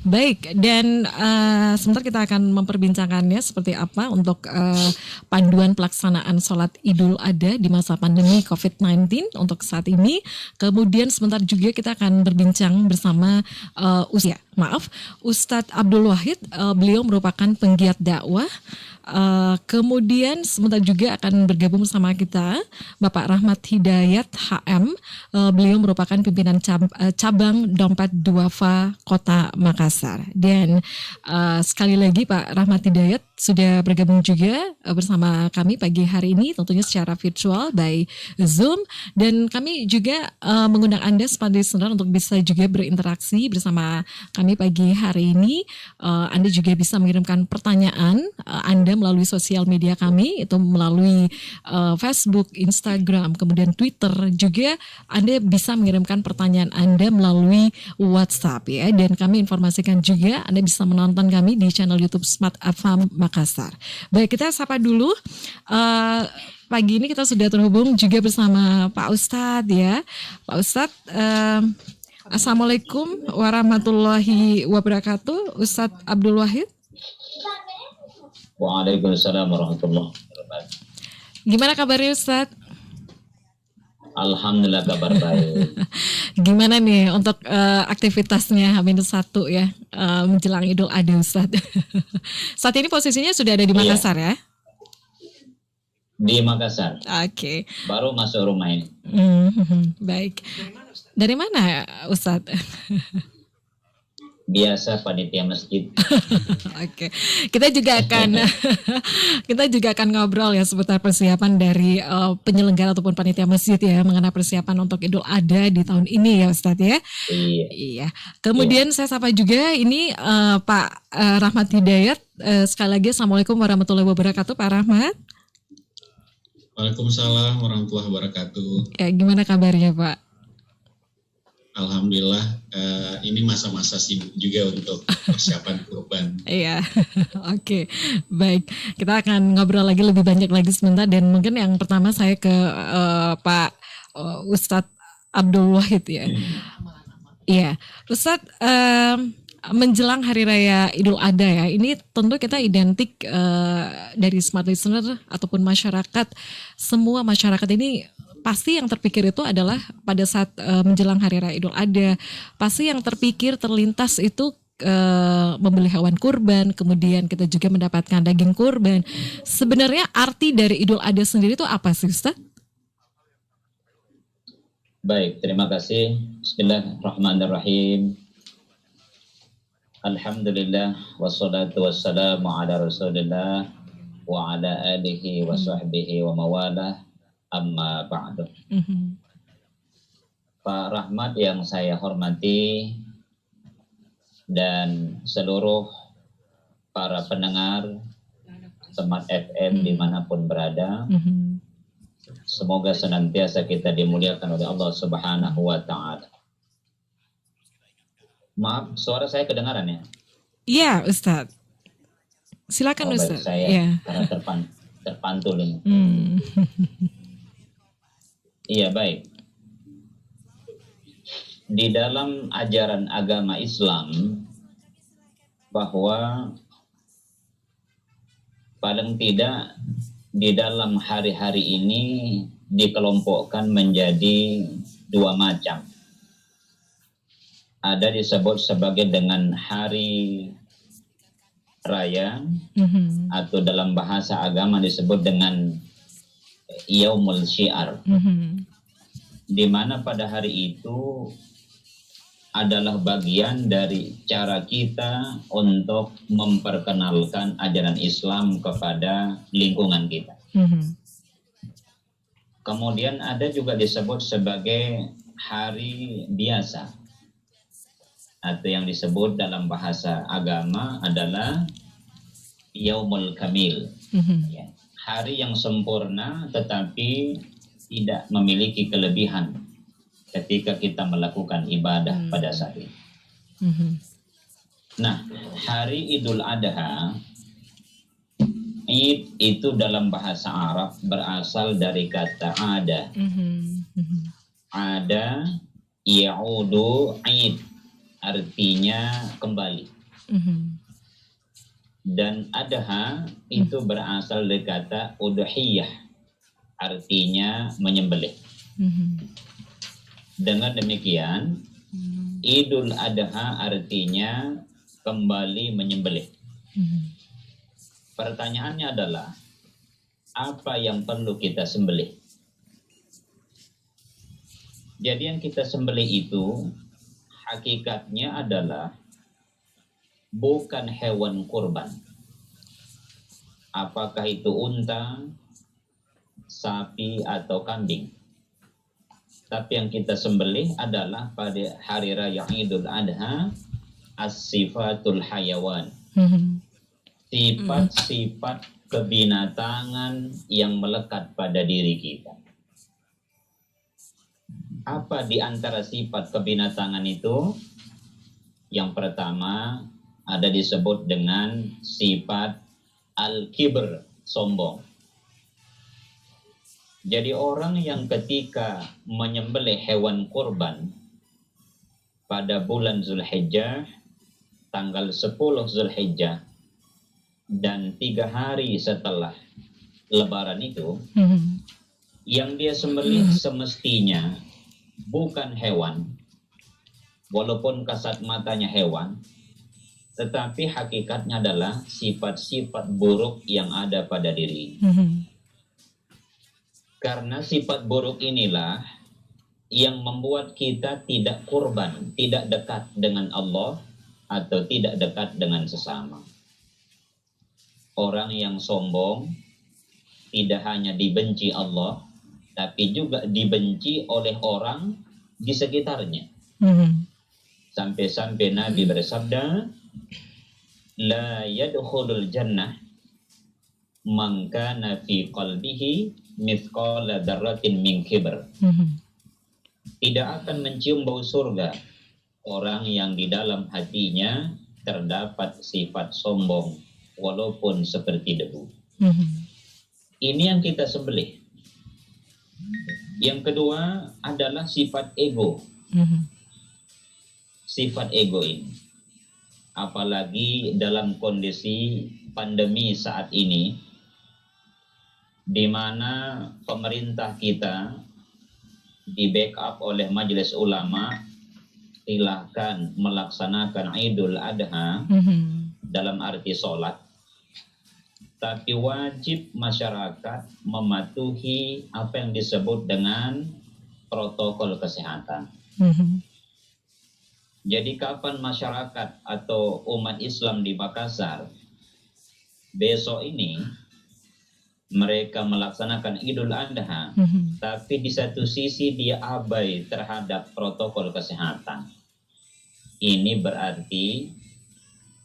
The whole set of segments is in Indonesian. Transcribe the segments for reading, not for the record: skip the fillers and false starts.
Baik, dan sebentar kita akan memperbincangkannya seperti apa untuk panduan pelaksanaan sholat Idul Adha di masa pandemi COVID-19 untuk saat ini. Kemudian sebentar juga kita akan berbincang bersama Ustadz Abdul Wahid. Beliau merupakan penggiat dakwah. Kemudian sebentar juga akan bergabung bersama kita Bapak Rahmat Hidayat HM. Beliau merupakan pimpinan cabang Dompet Duafa Kota Makassar. Dan sekali lagi Pak Rahmat Hidayat sudah bergabung juga bersama kami pagi hari ini, tentunya secara virtual by Zoom. Dan kami juga mengundang Anda sebagai listener untuk bisa juga berinteraksi bersama kami pagi hari ini. Anda juga bisa mengirimkan pertanyaan Anda melalui sosial media kami, itu melalui Facebook, Instagram, kemudian Twitter. Juga Anda bisa mengirimkan pertanyaan Anda melalui WhatsApp ya. Dan kami informasikan juga Anda bisa menonton kami di channel YouTube Smart FM Makassar. Baik, kita sapa dulu. Pagi ini kita sudah terhubung juga bersama Pak Ustadz ya. Pak Ustadz, Assalamualaikum warahmatullahi wabarakatuh. Ustadz Abdul Wahid. Waalaikumsalam warahmatullahi wabarakatuh. Gimana kabarnya Ustadz? Alhamdulillah kabar baik. Gimana nih untuk aktivitasnya H-1 ya menjelang Idul Adha Ustadz? Saat ini posisinya sudah ada di Makassar ya? Di Makassar. Oke. Baru masuk rumah ini. Baik. Dari mana Ustadz? Biasa panitia masjid. Oke. Kita juga akan ngobrol ya seputar persiapan dari penyelenggara ataupun panitia masjid ya mengenai persiapan untuk Idul Adha di tahun ini ya Ustadz ya. Iya. Kemudian saya sapa juga ini Pak Rahmat Hidayat. Sekali lagi Assalamualaikum warahmatullahi wabarakatuh Pak Rahmat. Waalaikumsalam warahmatullahi wabarakatuh. Ya, gimana kabarnya Pak? Alhamdulillah, ini masa-masa sibuk juga untuk persiapan kurban. Iya, oke, baik. Kita akan ngobrol lagi lebih banyak lagi sebentar. Dan mungkin yang pertama saya ke Pak Ustadz Abdul Wahid ya. Iya, Ustadz, menjelang Hari Raya Idul Adha ya, ini tentu kita identik dari Smart Listener ataupun masyarakat, semua masyarakat ini pasti yang terpikir itu adalah pada saat menjelang Hari Raya Idul Adha, pasti yang terpikir terlintas itu membeli hewan kurban, kemudian kita juga mendapatkan daging kurban. Sebenarnya arti dari Idul Adha sendiri itu apa sih Ustaz? Baik, terima kasih. Bismillahirrahmanirrahim. Alhamdulillah wassalatu wassalamu ala Rasulillah wa ala alihi wa sahbihi wa mawalah. Amma ba'du. Pak Rahmat yang saya hormati dan seluruh para pendengar Smart FM dimanapun berada, semoga senantiasa kita dimuliakan oleh Allah Subhanahu wa Ta'ala. Maaf, suara saya kedengaran ya? Iya, Ustadz. Silakan Ustadz. Saya karena terpantul ini. Iya, baik. Di dalam ajaran agama Islam bahwa paling tidak di dalam hari-hari ini dikelompokkan menjadi dua macam. Ada disebut sebagai dengan hari raya atau dalam bahasa agama disebut dengan Yaumul Syiar, di mana pada hari itu adalah bagian dari cara kita untuk memperkenalkan ajaran Islam kepada lingkungan kita. Kemudian ada juga disebut sebagai hari biasa, atau yang disebut dalam bahasa agama adalah Yaumul Kamil, ya, hari yang sempurna tetapi tidak memiliki kelebihan ketika kita melakukan ibadah pada saat itu. Nah, hari Idul Adha, Id itu dalam bahasa Arab berasal dari kata ada. Ada, ya'udu, Id. artinya kembali. Dan adha itu berasal dari kata udhiyah, artinya menyembelih. Dengan demikian, Idul Adha artinya kembali menyembelih. Pertanyaannya adalah, apa yang perlu kita sembelih? Jadi yang kita sembelih itu hakikatnya adalah bukan hewan kurban. Apakah itu unta, sapi, atau kambing. Tapi yang kita sembelih adalah pada hari raya Idul Adha as-sifatul hayawan. Sifat-sifat kebinatangan yang melekat pada diri kita. Apa di antara sifat kebinatangan itu? Yang pertama ada disebut dengan sifat al-kibr, sombong. Jadi orang yang ketika menyembelih hewan kurban pada bulan Zulhijjah, tanggal 10 Zulhijjah, dan 3 hari setelah Lebaran itu, yang dia sembelih semestinya bukan hewan, walaupun kasat matanya hewan, tetapi hakikatnya adalah sifat-sifat buruk yang ada pada diri. Karena sifat buruk inilah yang membuat kita tidak kurban, tidak dekat dengan Allah, atau tidak dekat dengan sesama. Orang yang sombong tidak hanya dibenci Allah, tapi juga dibenci oleh orang di sekitarnya. Sampai-sampai Nabi bersabda, la yadkhulul jannah man kana fi qalbihi mithqala dzarratin min kibr. Tidak akan mencium bau surga orang yang di dalam hatinya terdapat sifat sombong walaupun seperti debu. Ini yang kita sembelih. Yang kedua adalah sifat ego. Sifat ego ini, apalagi dalam kondisi pandemi saat ini, di mana pemerintah kita di backup oleh Majelis Ulama silahkan melaksanakan Idul Adha dalam arti sholat, tapi wajib masyarakat mematuhi apa yang disebut dengan protokol kesehatan. Jadi kapan masyarakat atau umat Islam di Makassar besok ini mereka melaksanakan Idul Adha, tapi di satu sisi dia abai terhadap protokol kesehatan, ini berarti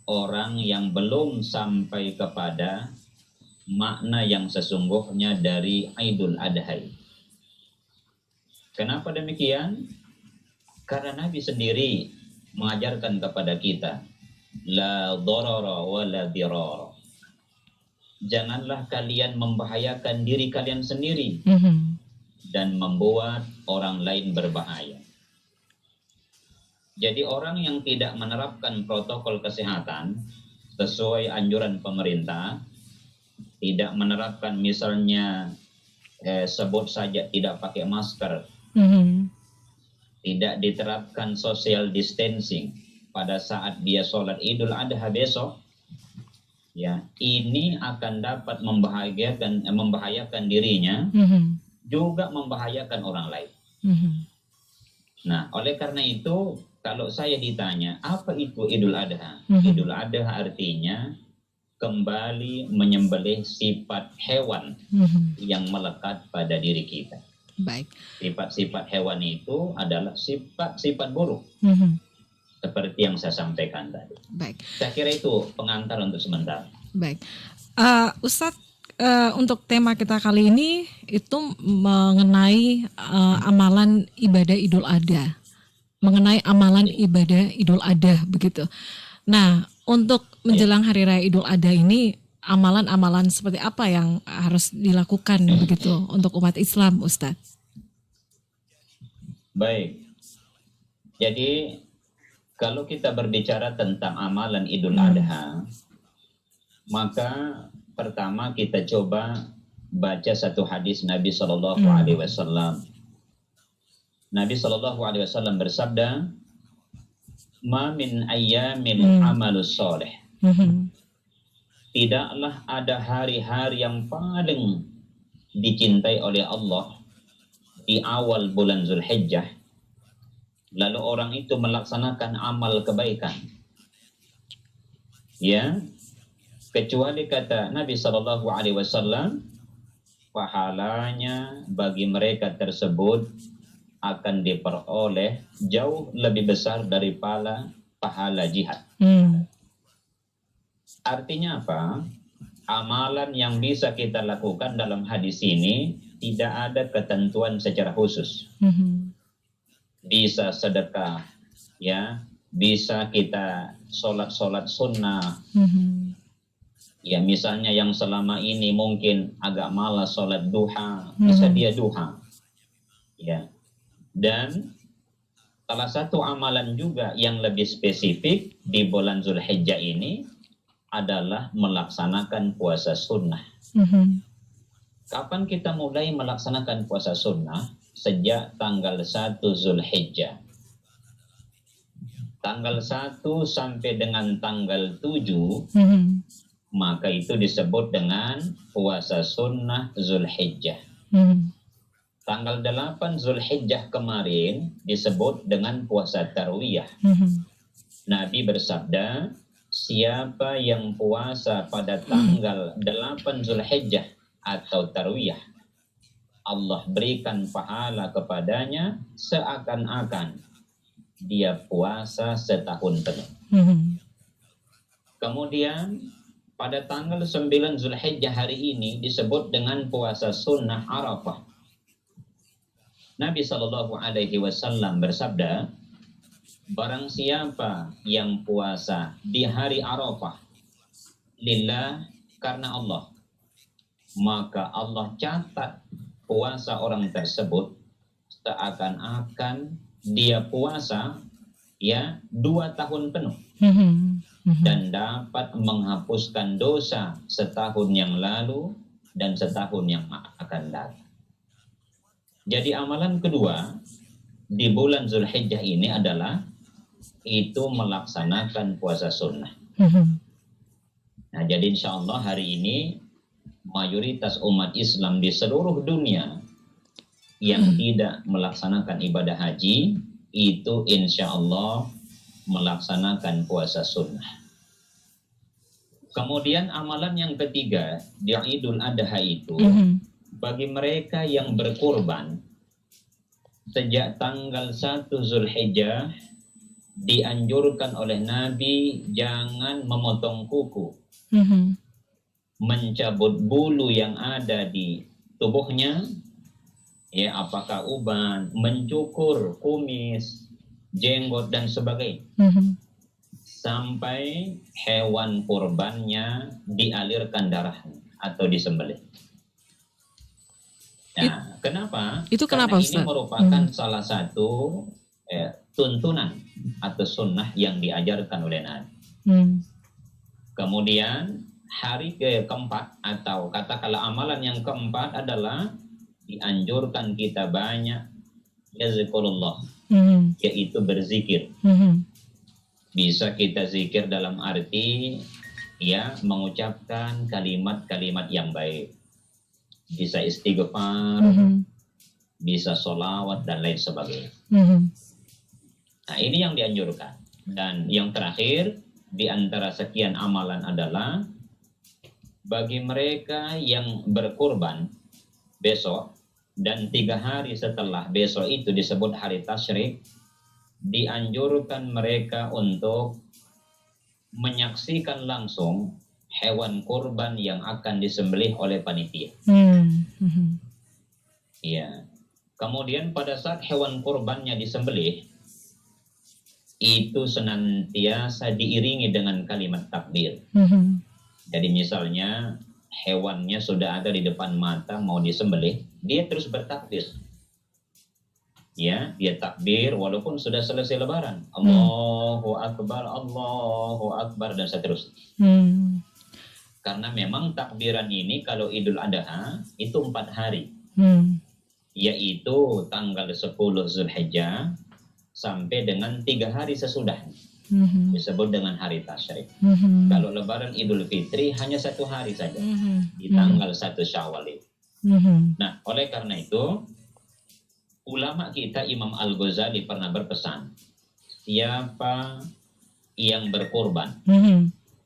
orang yang belum sampai kepada makna yang sesungguhnya dari Idul Adha. Kenapa demikian? Karena Nabi sendiri mengajarkan kepada kita, la dharara wa la dirara. Janganlah kalian membahayakan diri kalian sendiri dan membuat orang lain berbahaya. Jadi orang yang tidak menerapkan protokol kesehatan sesuai anjuran pemerintah, tidak menerapkan misalnya sebut saja tidak pakai masker, tidak diterapkan social distancing pada saat dia sholat Idul Adha besok, ya, ini akan dapat membahayakan dirinya, juga membahayakan orang lain. Nah, oleh karena itu, kalau saya ditanya, apa itu Idul Adha? Idul Adha artinya kembali menyembelih sifat hewan yang melekat pada diri kita. Baik. Sifat-sifat hewan itu adalah sifat-sifat buruk. Seperti yang saya sampaikan tadi. Baik. Saya kira itu pengantar untuk sementara. Baik. Ustadz, untuk tema kita kali ini itu mengenai amalan ibadah Idul Adha. Mengenai amalan ibadah Idul Adha begitu. Nah, untuk menjelang Hari Raya Idul Adha ini, amalan-amalan seperti apa yang harus dilakukan begitu untuk umat Islam, Ustadz? Baik. Jadi Kalau kita berbicara tentang amalan Idul Adha, maka pertama kita coba baca satu hadis Nabi Shallallahu Alaihi Wasallam. Nabi Shallallahu Alaihi Wasallam bersabda, "Ma min ayyamin amalus soleh." Tidaklah ada hari-hari yang paling dicintai oleh Allah di awal bulan Zulhijjah, lalu orang itu melaksanakan amal kebaikan, ya, kecuali kata Nabi Shallallahu Alaihi Wasallam, pahalanya bagi mereka tersebut akan diperoleh jauh lebih besar daripada pahala jihad. Artinya apa? Amalan yang bisa kita lakukan dalam hadis ini tidak ada ketentuan secara khusus. Bisa sedekah, ya, bisa kita sholat sunnah. Ya, misalnya yang selama ini mungkin agak malas sholat duha, bisa dia duha. Ya. Dan salah satu amalan juga yang lebih spesifik di bulan Zulhijjah ini adalah melaksanakan puasa sunnah. Kapan kita mulai melaksanakan puasa sunnah? Sejak tanggal 1 Zulhijjah. Tanggal 1 sampai dengan tanggal 7, maka itu disebut dengan puasa sunnah Zulhijjah. Tanggal 8 Zulhijjah kemarin disebut dengan puasa tarwiyah. Nabi bersabda, siapa yang puasa pada tanggal 8 Zulhijjah atau tarwiyah, Allah berikan pahala kepadanya seakan-akan dia puasa setahun penuh. Kemudian pada tanggal 9 Zulhijjah hari ini disebut dengan puasa sunnah Arafah. Nabi Shallallahu Alaihi Wasallam bersabda, barang siapa yang puasa di hari Arafah lillah, karena Allah, maka Allah catat puasa orang tersebut seakan-akan dia puasa, ya, 2 tahun penuh, dan dapat menghapuskan dosa setahun yang lalu dan setahun yang akan datang. Jadi amalan kedua di bulan Zulhijjah ini adalah itu melaksanakan puasa sunnah. Nah, jadi insya Allah hari ini mayoritas umat Islam di seluruh dunia yang tidak melaksanakan ibadah haji itu insya Allah melaksanakan puasa sunnah. Kemudian amalan yang ketiga di Idul Adha itu, bagi mereka yang berkurban sejak tanggal 1 Zulhijjah dianjurkan oleh Nabi jangan memotong kuku, mencabut bulu yang ada di tubuhnya, ya, apakah uban, mencukur kumis, jenggot dan sebagainya, sampai hewan kurbannya dialirkan darahnya atau disembelih. Nah, kenapa? Itu kenapa, karena Ustaz? Ini merupakan salah satu tuntunan atau sunnah yang diajarkan oleh Nabi. Kemudian hari keempat atau katakanlah amalan yang keempat adalah dianjurkan kita banyak yazkurullah, yaitu berzikir. Bisa kita zikir dalam arti, ya, mengucapkan kalimat-kalimat yang baik, bisa istighfar, bisa sholawat dan lain sebagainya. Nah, ini yang dianjurkan. Dan yang terakhir di antara sekian amalan adalah bagi mereka yang berkurban besok dan 3 hari setelah besok itu disebut hari tasyrik, dianjurkan mereka untuk menyaksikan langsung hewan kurban yang akan disembelih oleh panitia. Ya. Kemudian pada saat hewan kurbannya disembelih, itu senantiasa diiringi dengan kalimat takbir. Jadi misalnya hewannya sudah ada di depan mata mau disembelih, dia terus bertakbir. Ya, dia takbir walaupun sudah selesai lebaran. Allahu Akbar dan seterusnya. Karena memang takbiran ini kalau Idul Adha itu 4 hari. Yaitu tanggal 10 Zulhijjah sampai dengan 3 hari sesudah. Disebut dengan hari tasyrik. Kalau lebaran Idul Fitri hanya 1 hari saja. Di tanggal 1 Syawal itu. Nah, oleh karena itu ulama kita Imam Al-Ghazali pernah berpesan, siapa yang berkorban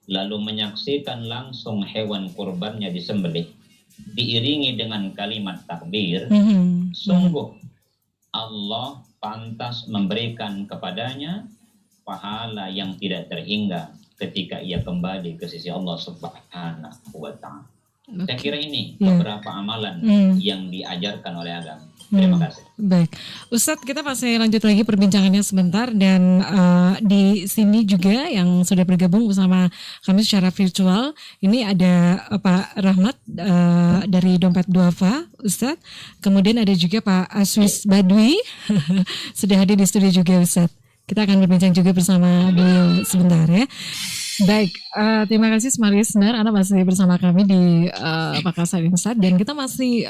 lalu menyaksikan langsung hewan kurbannya disembelih diiringi dengan kalimat takbir, sungguh Allah pantas memberikan kepadanya pahala yang tidak terhingga ketika ia kembali ke sisi Allah Subhanahu wa Ta'ala. Saya kira ini beberapa amalan yang diajarkan oleh agama. Terima kasih. Baik, Ustadz, kita masih lanjut lagi perbincangannya sebentar, dan di sini juga yang sudah bergabung bersama kami secara virtual ini ada Pak Rahmat dari Dompet Duafa, Ustadz. Kemudian ada juga Pak Aswis Badwi sudah hadir di studio juga, Ustadz. Kita akan berbincang juga bersama beliau sebentar ya. Baik, terima kasih semua listener, Anda masih bersama kami di Makassar Insight, dan kita masih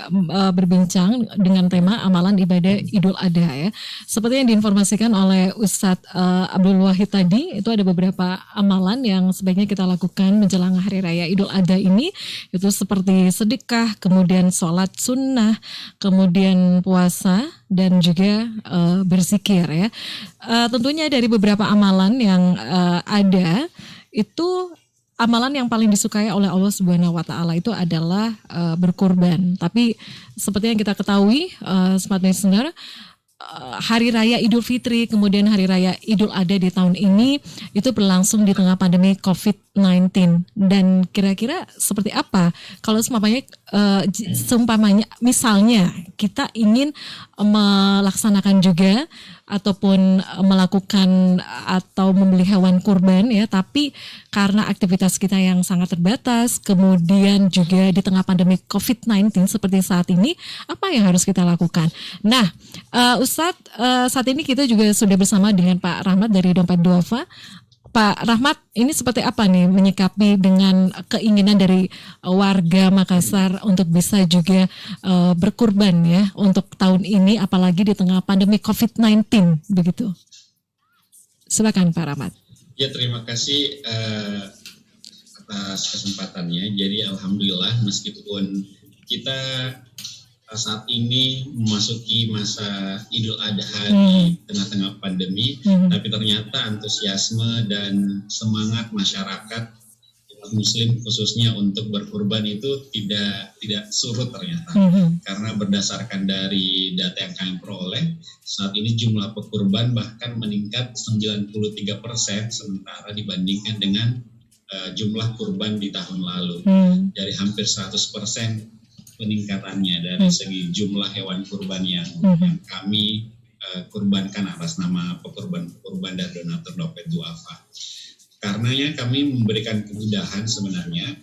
berbincang dengan tema amalan ibadah Idul Adha ya. Seperti yang diinformasikan oleh Ustadz Abdul Wahid tadi, itu ada beberapa amalan yang sebaiknya kita lakukan menjelang Hari Raya Idul Adha ini, itu seperti sedekah, kemudian sholat sunnah, kemudian puasa, dan juga berzikir ya. Tentunya dari beberapa amalan yang ada, itu amalan yang paling disukai oleh Allah Subhanahu wa Ta'ala itu adalah berkurban. Tapi seperti yang kita ketahui, smart listener, Hari Raya Idul Fitri, kemudian Hari Raya Idul Adha di tahun ini itu berlangsung di tengah pandemi COVID-19. Dan kira-kira seperti apa kalau seumpamanya misalnya kita ingin melaksanakan juga ataupun melakukan atau membeli hewan kurban ya, tapi karena aktivitas kita yang sangat terbatas, kemudian juga di tengah pandemi COVID-19 seperti saat ini, apa yang harus kita lakukan? Nah, Ustadz, saat ini kita juga sudah bersama dengan Pak Rahmat dari Dompet Duafa. Pak Rahmat, ini seperti apa nih menyikapi dengan keinginan dari warga Makassar untuk bisa juga berkurban ya untuk tahun ini, apalagi di tengah pandemi COVID-19 begitu? Silakan Pak Rahmat. Ya, terima kasih atas kesempatannya. Jadi alhamdulillah, meskipun kita saat ini memasuki masa Idul Adha di tengah-tengah pandemi, tapi ternyata antusiasme dan semangat masyarakat Muslim khususnya untuk berkurban itu tidak surut ternyata. Karena berdasarkan dari data yang kami peroleh, saat ini jumlah pekurban bahkan meningkat 93% sementara dibandingkan dengan jumlah kurban di tahun lalu. Dari hampir 100% peningkatannya dari segi jumlah hewan kurban yang kami kurbankan atas nama pekurban dan donatur Dompet Duafa. Karenanya kami memberikan kemudahan sebenarnya.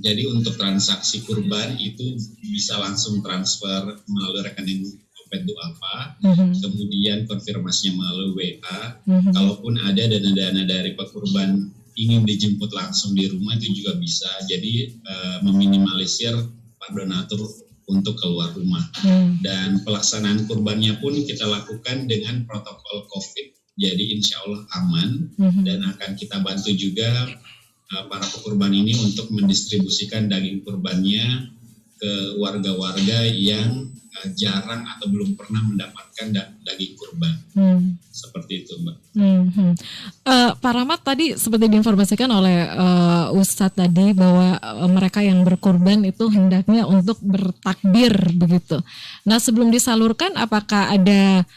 Jadi untuk transaksi kurban itu bisa langsung transfer melalui rekening Dompet Duafa, kemudian konfirmasinya melalui WA. Kalaupun ada dana-dana dari pekurban ingin dijemput langsung di rumah itu juga bisa. Jadi meminimalisir donatur untuk keluar rumah. Dan pelaksanaan kurbannya pun kita lakukan dengan protokol COVID, jadi insya Allah aman, dan akan kita bantu juga para pekurban ini untuk mendistribusikan daging kurbannya ke warga-warga yang jarang atau belum pernah mendapatkan daging kurban. Seperti itu, Mbak. Pak Rahmat, tadi seperti diinformasikan oleh Ustadz tadi bahwa mereka yang berkurban itu hendaknya untuk bertakbir begitu. Nah, sebelum disalurkan apakah ada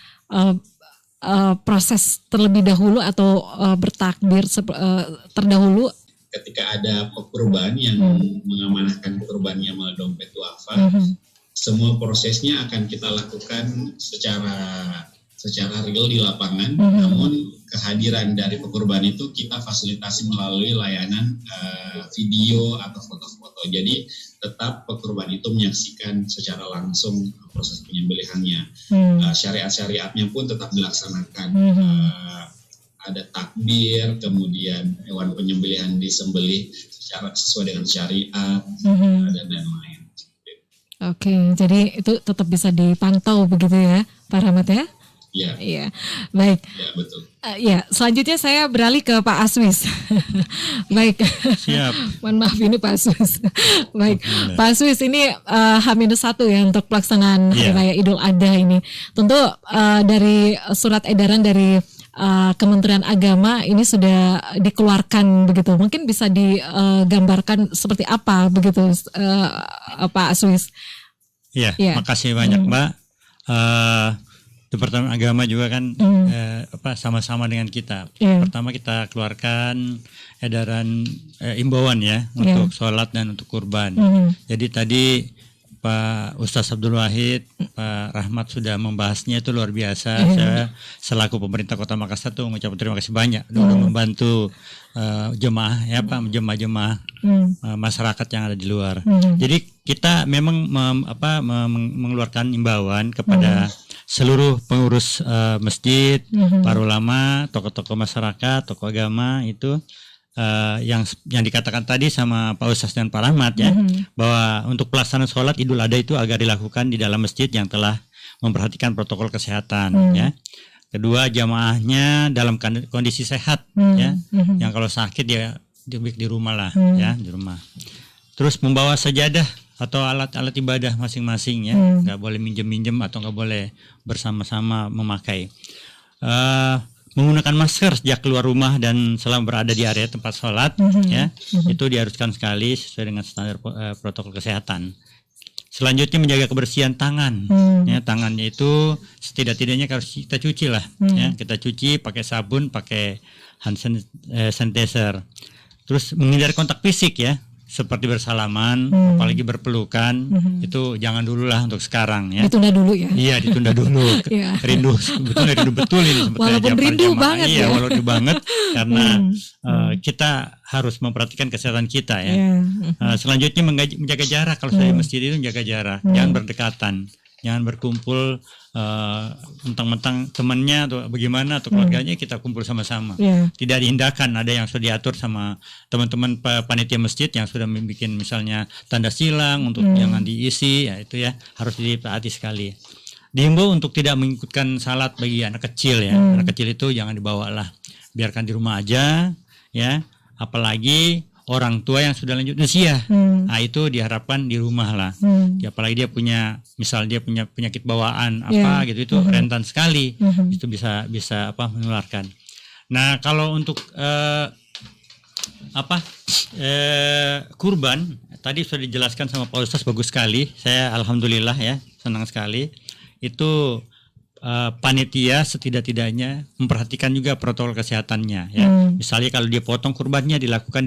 proses terlebih dahulu atau bertakbir terdahulu? Ketika ada pekurban yang mengamanahkan kurbannya melalui Dompet Duafa, semua prosesnya akan kita lakukan secara secara real di lapangan, namun kehadiran dari pekurban itu kita fasilitasi melalui layanan video atau foto-foto. Jadi tetap pekurban itu menyaksikan secara langsung proses penyembelihannya. Syariat-syariatnya pun tetap dilaksanakan. Ada takbir, kemudian hewan penyembelihan disembelih secara sesuai dengan syariat dan lain-lain. Oke, jadi itu tetap bisa dipantau begitu ya, Pak Rahmat ya? Iya. Iya, baik. Ya, betul. Ya, selanjutnya saya beralih ke Pak Aswis. Baik. Siap. Mohon maaf ini Pak Aswis. Baik, Pak Aswis ini H-1 ya untuk pelaksanaan Hari Raya Idul Adha ini. Tentu dari surat edaran dari Kementerian Agama ini sudah dikeluarkan begitu. Mungkin bisa digambarkan seperti apa begitu, Pak Aswis? Iya, makasih banyak Mbak. Departemen Agama juga kan sama-sama dengan kita. Pertama kita keluarkan edaran imbauan ya untuk sholat dan untuk kurban. Jadi tadi Pak Ustadz Abdul Wahid, Pak Rahmat sudah membahasnya, itu luar biasa. Saya selaku pemerintah Kota Makassar tuh mengucapkan terima kasih banyak sudah membantu jemaah ya Pak, jemaah masyarakat yang ada di luar. Jadi kita memang mengeluarkan imbauan kepada seluruh pengurus masjid, para ulama, tokoh-tokoh masyarakat, tokoh agama itu yang dikatakan tadi sama Pak Ustadz dan Pak Rahmat ya, bahwa untuk pelaksanaan sholat Idul Adha itu agar dilakukan di dalam masjid yang telah memperhatikan protokol kesehatan ya. Kedua, jamaahnya dalam kondisi sehat ya, yang kalau sakit ya di rumah lah ya, di rumah. Terus membawa sajadah atau alat-alat ibadah masing-masing ya, nggak boleh minjem-minjem atau nggak boleh bersama-sama memakai. Menggunakan masker sejak keluar rumah dan selama berada di area tempat sholat ya, itu diharuskan sekali sesuai dengan standar protokol kesehatan. Selanjutnya menjaga kebersihan tangan ya, tangannya itu setidak-tidaknya harus kita cuci lah ya, kita cuci pakai sabun, pakai hand sanitizer. Terus menghindari kontak fisik ya, seperti bersalaman, apalagi berpelukan, itu jangan dulu lah untuk sekarang ya. Ditunda dulu ya. Iya, ditunda dulu. Rindu betul ini. Walaupun rindu banget ya. ya. Walaupun rindu banget karena kita harus memperhatikan kesehatan kita ya. Selanjutnya menjaga jarak, kalau saya di masjid itu menjaga jarak, jangan berdekatan, jangan berkumpul mentang-mentang temannya atau bagaimana atau keluarganya kita kumpul sama-sama. Tidak diindahkan, ada yang sudah diatur sama teman-teman panitia masjid yang sudah membuat misalnya tanda silang untuk jangan diisi ya, itu ya harus ditaati sekali. Dihimbau untuk tidak mengikutkan salat bagi anak kecil ya. Anak kecil itu jangan dibawa lah, biarkan di rumah aja ya, apalagi orang tua yang sudah lanjut usia, nah itu diharapkan di rumah lah. Apalagi dia punya, misal dia punya penyakit bawaan apa gitu, itu rentan sekali, itu bisa menularkan. Nah kalau untuk kurban tadi sudah dijelaskan sama Pak Ustadz bagus sekali. Saya alhamdulillah ya senang sekali. Itu panitia setidak-tidaknya memperhatikan juga protokol kesehatannya ya. Misalnya kalau dia potong kurbannya dilakukan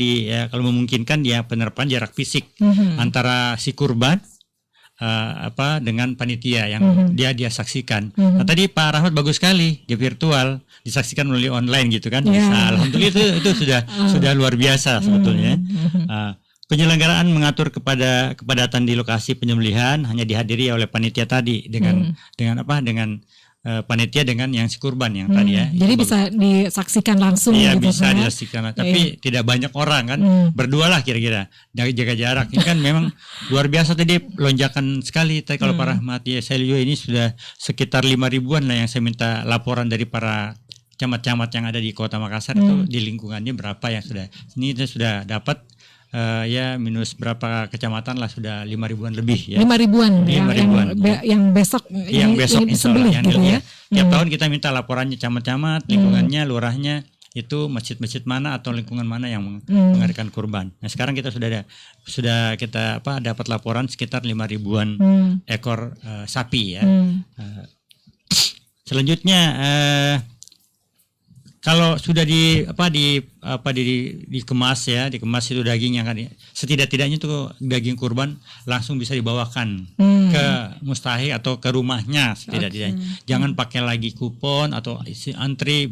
kalau memungkinkan dia penerapan jarak fisik antara si kurban dengan panitia yang dia saksikan. Nah, tadi Pak Rahmat bagus sekali, dia virtual disaksikan melalui online gitu kan. Bisa. Alhamdulillah itu sudah luar biasa sebetulnya. Penyelenggaraan mengatur kepadatan di lokasi penyembelihan hanya dihadiri oleh panitia tadi dengan panitia dengan yang si kurban yang tadi ya. Jadi bisa disaksikan langsung iya, gitu. Bisa disaksikan, tapi tidak banyak orang kan. Berdua lah kira-kira. Jaga jarak. Ini kan memang luar biasa tadi, lonjakan sekali. Tapi kalau Pak Rahmat ya, saya lihat ini sudah sekitar 5.000-an lah yang saya minta laporan dari para camat-camat yang ada di Kota Makassar itu di lingkungannya berapa yang sudah. Ini kita sudah dapat minus berapa kecamatan lah, sudah 5.000-an lebih ya. 5.000-an yang besok disembelih gitu ya. Tiap tahun kita minta laporannya camat-camat, lingkungannya, lurahnya, itu masjid-masjid mana atau lingkungan mana yang mengadakan kurban. Nah, sekarang kita sudah kita dapat laporan sekitar 5.000-an ekor sapi ya. Selanjutnya kalau sudah dikemas ya, dikemas itu dagingnya kan, setidak-tidaknya itu daging kurban langsung bisa dibawakan ke mustahik atau ke rumahnya setidak-tidaknya. Jangan pakai lagi kupon atau isi antri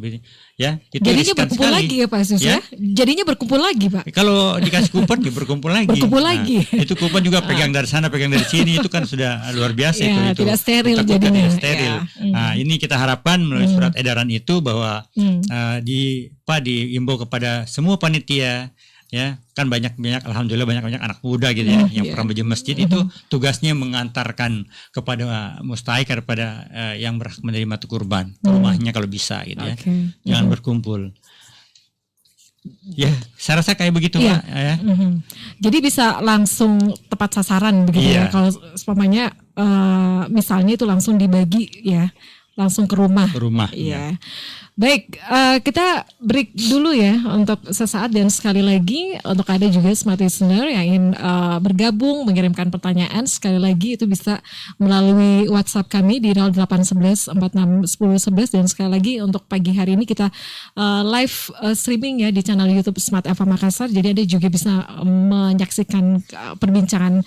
ya. Itu jadinya berkumpul sekali. lagi ya Pak Sus ya? Jadinya berkumpul lagi Pak. Kalau dikasih kupon ya berkumpul lagi. Itu kupon juga pegang dari sana, pegang dari sini, itu kan sudah luar biasa ya, itu. Tidak steril Takutnya jadinya. tidak steril. Ya. Nah, ini kita harapkan melalui surat edaran itu bahwa diimbau kepada semua panitia ya, kan banyak alhamdulillah banyak anak muda gitu ya yang pernah berjemaah masjid itu tugasnya mengantarkan kepada mustahik kepada yang berhak menerima kurban ke rumahnya kalau bisa gitu ya. Jangan berkumpul. Ya, saya rasa kayak begitu Pak ya. Jadi bisa langsung tepat sasaran begitu ya. Kalau umpamanya misalnya itu langsung dibagi ya, langsung ke rumah. Iya. Baik, kita break dulu ya untuk sesaat, dan sekali lagi untuk ada juga smart listener yang ingin bergabung mengirimkan pertanyaan, sekali lagi itu bisa melalui WhatsApp kami di 0811 46 10 11, dan sekali lagi untuk pagi hari ini kita live streaming ya di channel YouTube Smart FM Makassar, jadi Anda juga bisa menyaksikan perbincangan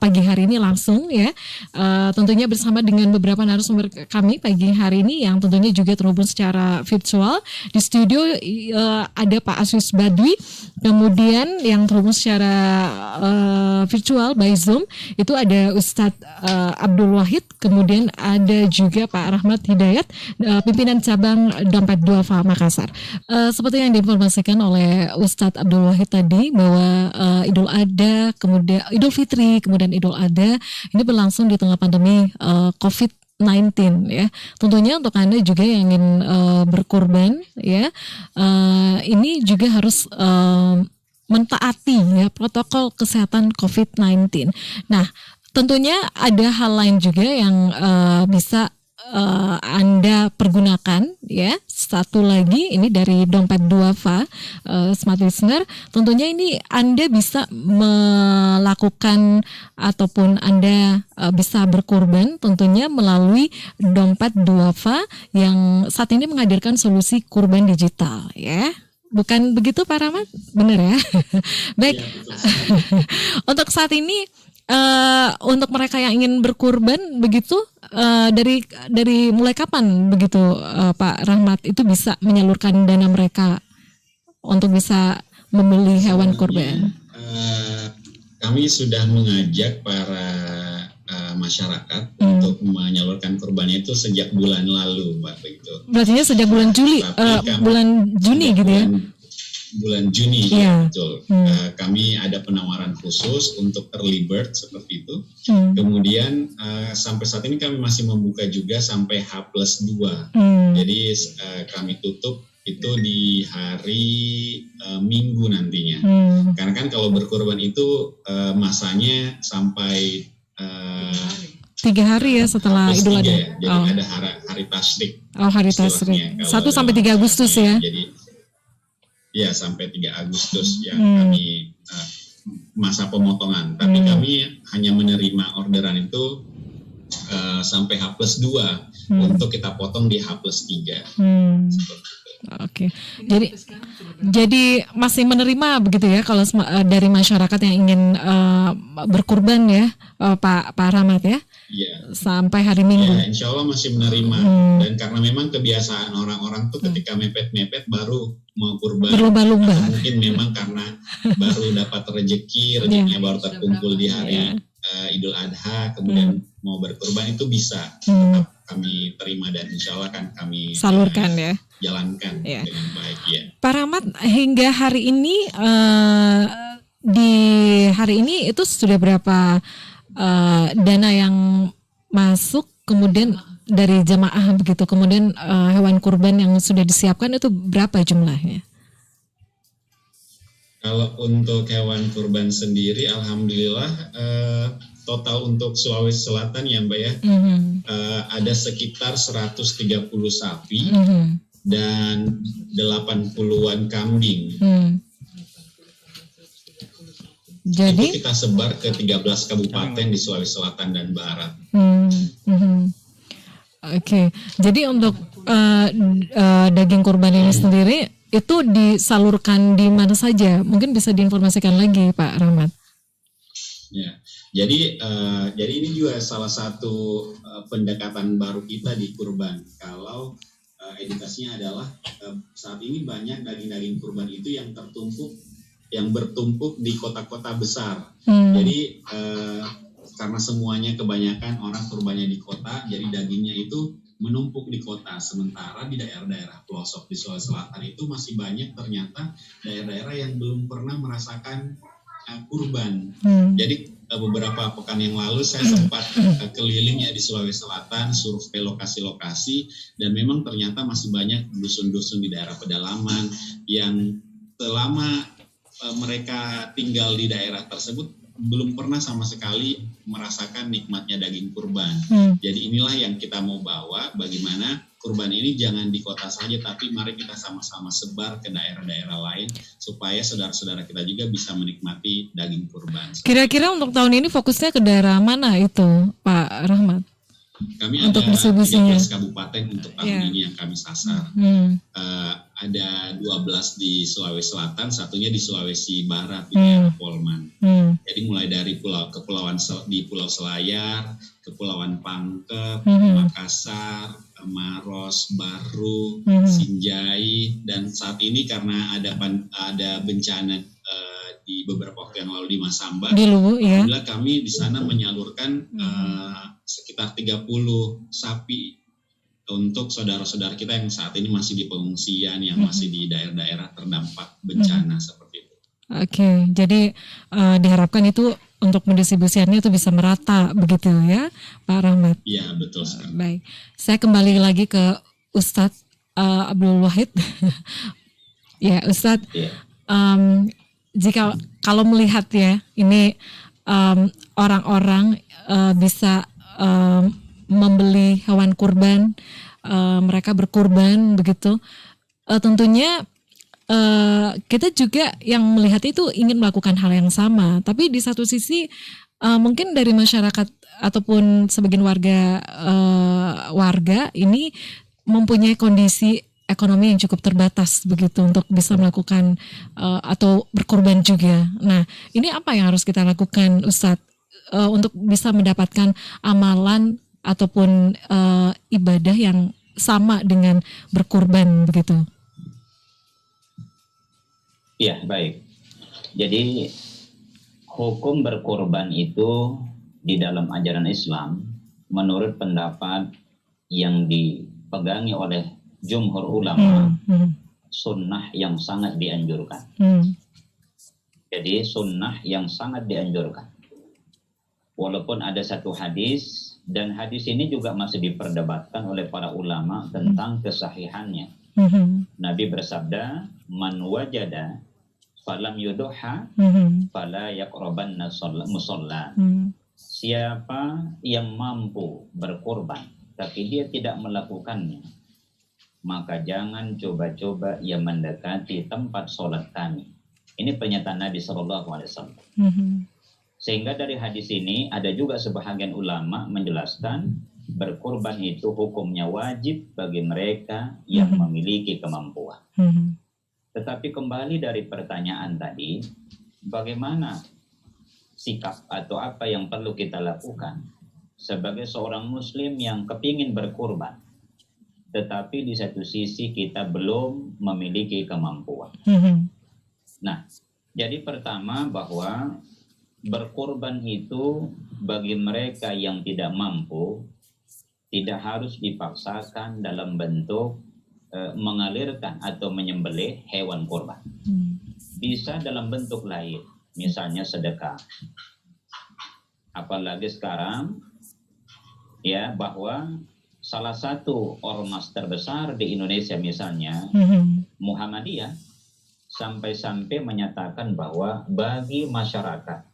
pagi hari ini langsung ya, tentunya bersama dengan beberapa narasumber kami pagi hari ini yang tentunya juga terhubung secara virtual. Di studio ada Pak Aswis Badwi, kemudian yang terhubung secara virtual by Zoom itu ada Ustadz Abdul Wahid, kemudian ada juga Pak Rahmat Hidayat, pimpinan cabang Dompet Duafa Makassar. Seperti yang diinformasikan oleh Ustadz Abdul Wahid tadi bahwa Idul Adha, kemudian Idul Fitri, kemudian Idul Adha ini berlangsung di tengah pandemi COVID-19 ya. Tentunya untuk Anda juga yang ingin berkurban ya, ini juga harus mentaati ya protokol kesehatan COVID-19. Nah, tentunya ada hal lain juga yang bisa Anda pergunakan ya. Satu lagi ini dari Dompet Duafa Smart Listener, tentunya ini Anda bisa melakukan ataupun Anda bisa berkurban tentunya melalui Dompet Duafa yang saat ini menghadirkan solusi kurban digital ya. Bukan begitu Pak Rahmat? Benar ya? Baik. Ya, untuk saat ini untuk mereka yang ingin berkurban begitu, dari mulai kapan begitu Pak Rahmat itu bisa menyalurkan dana mereka untuk bisa membeli hewan kurban? Kami sudah mengajak para masyarakat untuk menyalurkan kurbannya itu sejak bulan lalu, Mbak, begitu. Berarti sejak bulan Juli, bulan Juni gitu ya? Bulan Juni, ya, betul. Kami ada penawaran khusus untuk early bird seperti itu. Kemudian sampai saat ini kami masih membuka juga sampai H+2. Jadi kami tutup itu di hari Minggu nantinya. Karena kan kalau berkurban itu masanya sampai 3 hari ya setelah Idul Adha. Ya. Jadi ada hari tasrik. Oh, hari tasrik. 1 sampai 3 Agustus ya. Jadi ya sampai 3 Agustus yang kami masa pemotongan. Tapi kami hanya menerima orderan itu sampai H+2 untuk kita potong di H+3. Oke. Jadi masih menerima begitu ya kalau dari masyarakat yang ingin berkurban ya, Pak Rahmat ya? Iya. Sampai hari Minggu. Ya, insya Allah masih menerima. Dan karena memang kebiasaan orang-orang tuh ketika mepet-mepet baru mau kurban. Berlomba-lomba. Mungkin memang karena baru dapat rezekinya baru terkumpul di hari Idul Adha, kemudian mau berkurban itu bisa tetap kami terima dan insya Allah kan kami salurkan ya, jalankan dengan baik ya. Pak Rahmat, hingga hari ini di hari ini itu sudah berapa dana yang masuk kemudian dari jamaah begitu, kemudian hewan kurban yang sudah disiapkan itu berapa jumlahnya? Kalau untuk hewan kurban sendiri, alhamdulillah total untuk Sulawesi Selatan ya Mbak ya, ada sekitar 130 sapi dan 80-an kambing. Jadi itu kita sebar ke 13 kabupaten di Sulawesi Selatan dan Barat. Oke. Jadi untuk daging kurban ini sendiri itu disalurkan di mana saja? Mungkin bisa diinformasikan lagi, Pak Rahmat. Ya, jadi ini juga salah satu pendekatan baru kita di kurban. Kalau edukasinya adalah saat ini banyak daging-daging kurban itu yang bertumpuk di kota-kota besar. Jadi karena semuanya kebanyakan orang kurbannya di kota, jadi dagingnya itu menumpuk di kota. Sementara di daerah-daerah pelosok di Sulawesi Selatan itu masih banyak ternyata daerah-daerah yang belum pernah merasakan kurban. Jadi beberapa pekan yang lalu saya sempat keliling ya di Sulawesi Selatan, survei lokasi-lokasi, dan memang ternyata masih banyak dusun-dusun di daerah pedalaman yang selama mereka tinggal di daerah tersebut belum pernah sama sekali merasakan nikmatnya daging kurban. Jadi inilah yang kita mau bawa, bagaimana kurban ini jangan di kota saja, tapi mari kita sama-sama sebar ke daerah-daerah lain supaya saudara-saudara kita juga bisa menikmati daging kurban. Kira-kira untuk tahun ini fokusnya ke daerah mana itu, Pak Rahmat? Kami untuk ada 13 distribusinya. kabupaten untuk tahun ini yang kami sasar. Ada 12 di Sulawesi Selatan, satunya di Sulawesi Barat di daerah Polman. Jadi mulai dari kepulauan di Pulau Selayar, Kepulauan Pangkep, Makassar, Maros, Baru, Sinjai, dan saat ini karena ada bencana di beberapa waktu yang lalu di Masamba, alhamdulillah kami di sana menyalurkan sekitar 30 sapi untuk saudara-saudara kita yang saat ini masih di pengungsian, yang masih di daerah-daerah terdampak bencana seperti itu. Oke, jadi diharapkan itu untuk mendistribusiannya itu bisa merata begitu ya, Pak Rahmat? Iya, betul sekali. Baik, saya kembali lagi ke Ustadz Abdul Wahid. Ya, Ustadz, jika kalau melihat ya ini orang-orang bisa membeli hewan kurban, mereka berkurban begitu, tentunya kita juga yang melihat itu ingin melakukan hal yang sama, tapi di satu sisi mungkin dari masyarakat ataupun sebagian warga ini mempunyai kondisi ekonomi yang cukup terbatas begitu untuk bisa melakukan atau berkorban juga. Nah, ini apa yang harus kita lakukan, Ustadz, untuk bisa mendapatkan amalan ataupun ibadah yang sama dengan berkorban begitu? Ya, baik. Jadi hukum berkorban itu di dalam ajaran Islam menurut pendapat yang dipegangi oleh jumhur ulama, sunnah yang sangat dianjurkan. Jadi sunnah yang sangat dianjurkan. Walaupun ada satu hadis, dan hadis ini juga masih diperdebatkan oleh para ulama tentang kesahihannya. Nabi bersabda, man wajada falam yuduha fala yaqrabanna musalla. Siapa yang mampu berkorban tapi dia tidak melakukannya, maka jangan coba-coba ia mendekati tempat sholat kami. Ini pernyataan Nabi SAW. Sehingga dari hadis ini ada juga sebahagian ulama menjelaskan berkorban itu hukumnya wajib bagi mereka yang memiliki kemampuan. Tetapi kembali dari pertanyaan tadi, bagaimana sikap atau apa yang perlu kita lakukan sebagai seorang muslim yang kepingin berkorban, tetapi di satu sisi kita belum memiliki kemampuan. Nah, jadi pertama bahwa berkorban itu bagi mereka yang tidak mampu tidak harus dipaksakan dalam bentuk mengalirkan atau menyembelih hewan korban. Bisa dalam bentuk lain, misalnya sedekah. Apalagi sekarang ya bahwa salah satu ormas terbesar di Indonesia misalnya Muhammadiyah sampai-sampai menyatakan bahwa bagi masyarakat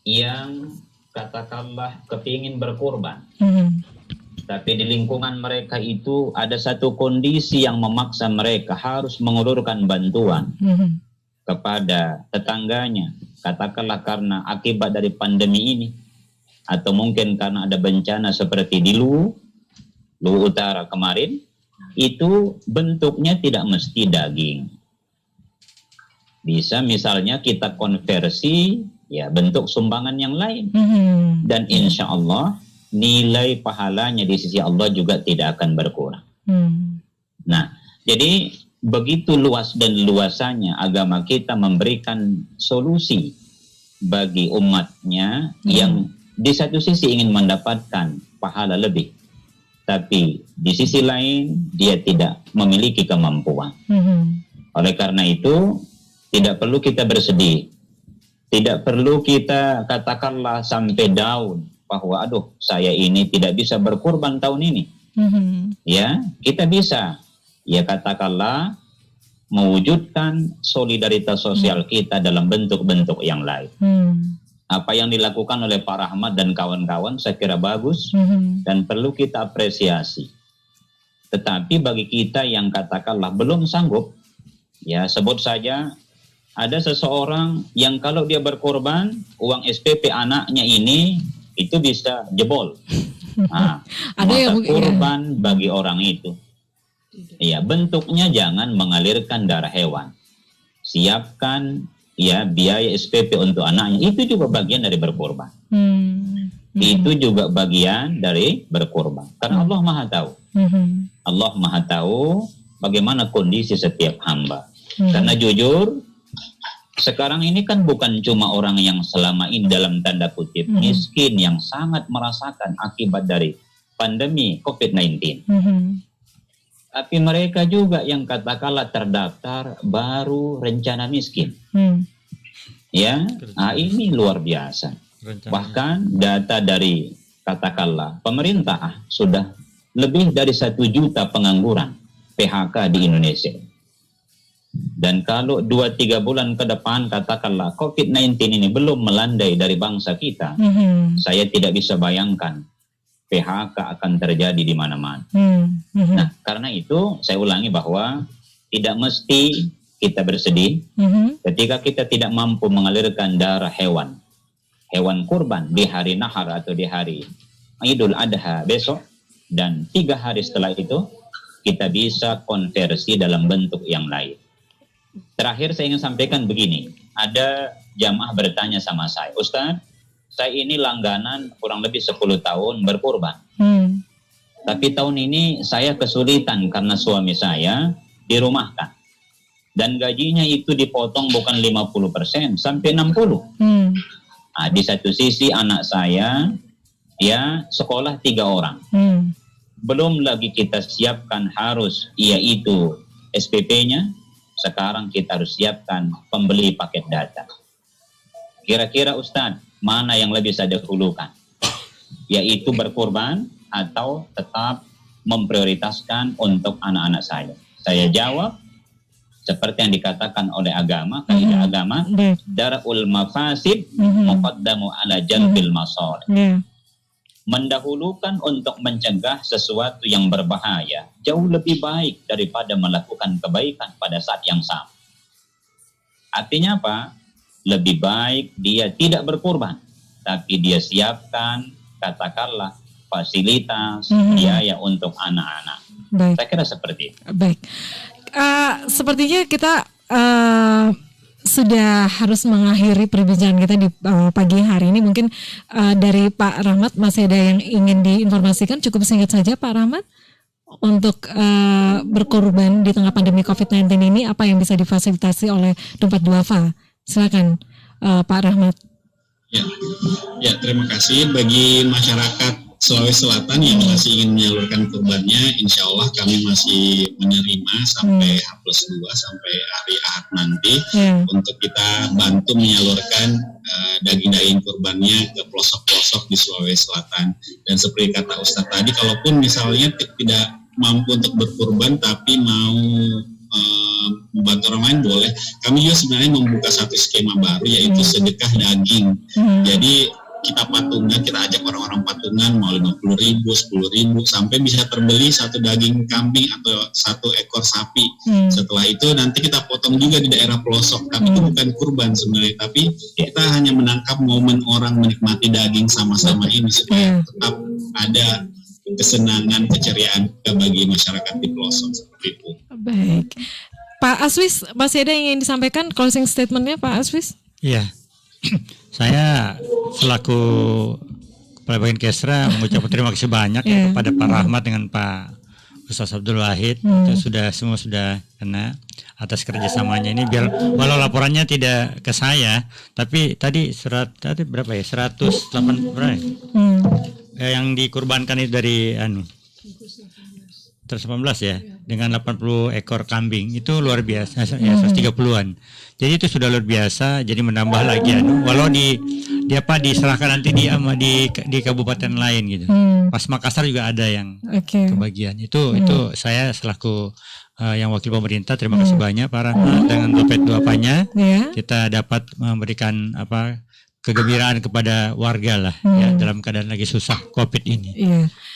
yang katakanlah kepingin berkorban, tapi di lingkungan mereka itu ada satu kondisi yang memaksa mereka harus mengulurkan bantuan kepada tetangganya, katakanlah karena akibat dari pandemi ini, atau mungkin karena ada bencana seperti di Luwu, Luwu Utara kemarin, itu bentuknya tidak mesti daging. Bisa misalnya kita konversi ya bentuk sumbangan yang lain. Dan insya Allah nilai pahalanya di sisi Allah juga tidak akan berkurang. Nah, jadi begitu luas dan luasannya agama kita memberikan solusi bagi umatnya yang di satu sisi ingin mendapatkan pahala lebih, tapi di sisi lain dia tidak memiliki kemampuan. Oleh karena itu tidak perlu kita bersedih, tidak perlu kita katakanlah sampai down bahwa aduh saya ini tidak bisa berkurban tahun ini. Ya, kita bisa ya katakanlah mewujudkan solidaritas sosial kita dalam bentuk-bentuk yang lain. Apa yang dilakukan oleh Pak Rahmat dan kawan-kawan saya kira bagus dan perlu kita apresiasi. Tetapi bagi kita yang katakanlah belum sanggup, ya sebut saja ada seseorang yang kalau dia berkorban uang SPP anaknya ini itu bisa jebol. Nah, ada yang kurban bagi orang itu. Ya, bentuknya jangan mengalirkan darah hewan. Siapkan ya biaya SPP untuk anaknya, itu juga bagian dari berkorban. Itu juga bagian dari berkorban. Karena Allah Maha tahu. Allah Maha tahu bagaimana kondisi setiap hamba. Karena jujur sekarang ini kan bukan cuma orang yang selama ini dalam tanda kutip miskin yang sangat merasakan akibat dari pandemi COVID-19. Tapi mereka juga yang katakanlah terdaftar baru rencana miskin. Ya, nah ini luar biasa. Bahkan data dari katakanlah pemerintah sudah lebih dari 1 juta pengangguran PHK di Indonesia. Dan kalau 2-3 bulan ke depan katakanlah COVID-19 ini belum melandai dari bangsa kita, saya tidak bisa bayangkan PHK akan terjadi di mana-mana. Nah, karena itu saya ulangi bahwa tidak mesti kita bersedih ketika kita tidak mampu mengalirkan darah hewan kurban di hari nahar atau di hari Idul Adha besok, dan 3 hari setelah itu kita bisa konversi dalam bentuk yang lain. Terakhir saya ingin sampaikan begini, ada jamaah bertanya sama saya, Ustaz, saya ini langganan kurang lebih 10 tahun berkurban. Tapi tahun ini saya kesulitan karena suami saya dirumahkan. Dan gajinya itu dipotong bukan 50%, sampai 60%. Nah, di satu sisi anak saya ya sekolah 3 orang. Belum lagi kita siapkan harus yaitu SPP-nya. Sekarang kita harus siapkan pembeli paket data. Kira-kira Ustadz, mana yang lebih saya dahulukan? Yaitu berkorban atau tetap memprioritaskan untuk anak-anak saya? Saya jawab, seperti yang dikatakan oleh agama, kaidah agama, darul mafasid muqaddamu ala jalbil masalih. Mendahulukan untuk mencegah sesuatu yang berbahaya jauh lebih baik daripada melakukan kebaikan pada saat yang sama. Artinya apa? Lebih baik dia tidak berkorban, tapi dia siapkan katakanlah fasilitas biaya untuk anak-anak. Saya kira seperti itu. Baik. Sepertinya kita sudah harus mengakhiri perbincangan kita di pagi hari ini. Mungkin dari Pak Rahmat masih ada yang ingin diinformasikan, cukup singkat saja Pak Rahmat, untuk berkorban di tengah pandemi COVID-19 ini, apa yang bisa difasilitasi oleh Dompet Duafa? Silakan Pak Rahmat. Ya, terima kasih. Bagi masyarakat Sulawesi Selatan yang masih ingin menyalurkan kurbannya, insya Allah kami masih menerima sampai H+2 sampai hari Ahad nanti untuk kita bantu menyalurkan daging-daging kurbannya ke pelosok-pelosok di Sulawesi Selatan. Dan seperti kata Ustadz tadi, kalaupun misalnya tidak mampu untuk berkurban tapi mau membantu orang lain boleh. Kami juga sebenarnya membuka satu skema baru, yaitu sedekah daging. Jadi kita patungan, kita ajak orang-orang patungan mau 50.000, 10.000 sampai bisa terbeli satu daging kambing atau satu ekor sapi. Setelah itu nanti kita potong juga di daerah pelosok, tapi itu bukan kurban sebenarnya, tapi kita hanya menangkap momen orang menikmati daging sama-sama ini supaya tetap ada kesenangan, keceriaan bagi masyarakat di pelosok seperti itu. Baik, Pak Aswis, masih ada yang ingin disampaikan closing statementnya, Pak Aswis? Iya, saya selaku Kepala Bagian Kesra mengucapkan terima kasih banyak ya kepada Pak Rahmat dengan Pak Ustaz Abdul Wahid. Itu semua sudah kena atas kerjasamanya ini, biar walau laporannya tidak ke saya, tapi tadi berapa ya, 108 berapa ya? Yang dikurbankan itu dari 118 ya, dengan 80 ekor kambing, itu luar biasa ya, 130-an. Jadi itu sudah luar biasa, jadi menambah lagi walau diserahkan nanti di kabupaten lain gitu. Pas Makassar juga ada yang kebagian. Itu saya selaku yang wakil pemerintah terima kasih banyak Pak Rahmat, dengan dompet duapanya kita dapat memberikan kegembiraan kepada warga lah ya, dalam keadaan lagi susah Covid ini.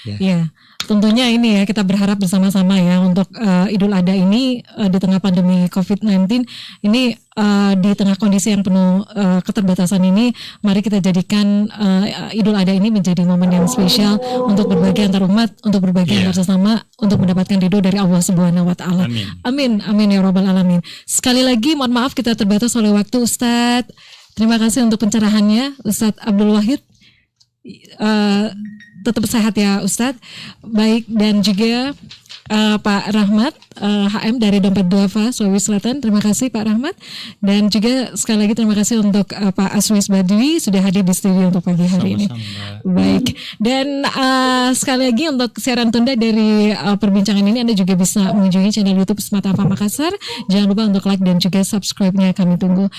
Iya. Tentunya ini ya, kita berharap bersama-sama ya untuk Idul Adha ini di tengah pandemi COVID-19 ini, di tengah kondisi yang penuh keterbatasan ini, mari kita jadikan Idul Adha ini menjadi momen yang spesial untuk berbagi antar umat, untuk berbagi antar sesama, untuk mendapatkan ridho dari Allah Subhanahu wa taala. Amin ya rabbal alamin. Sekali lagi mohon maaf kita terbatas oleh waktu, Ustadz. Terima kasih untuk pencerahannya Ustadz Abdul Wahid. Tetap sehat ya Ustadz. Baik, dan juga Pak Rahmat HM dari Dompet Duafa Sulawesi Selatan. Terima kasih Pak Rahmat. Dan juga sekali lagi terima kasih untuk Pak Aswis Badwi sudah hadir di studio untuk pagi hari ini. Baik, dan sekali lagi untuk siaran tunda dari perbincangan ini, Anda juga bisa mengunjungi channel YouTube Smart Alfa Makassar. Jangan lupa untuk like dan juga subscribe-nya, kami tunggu.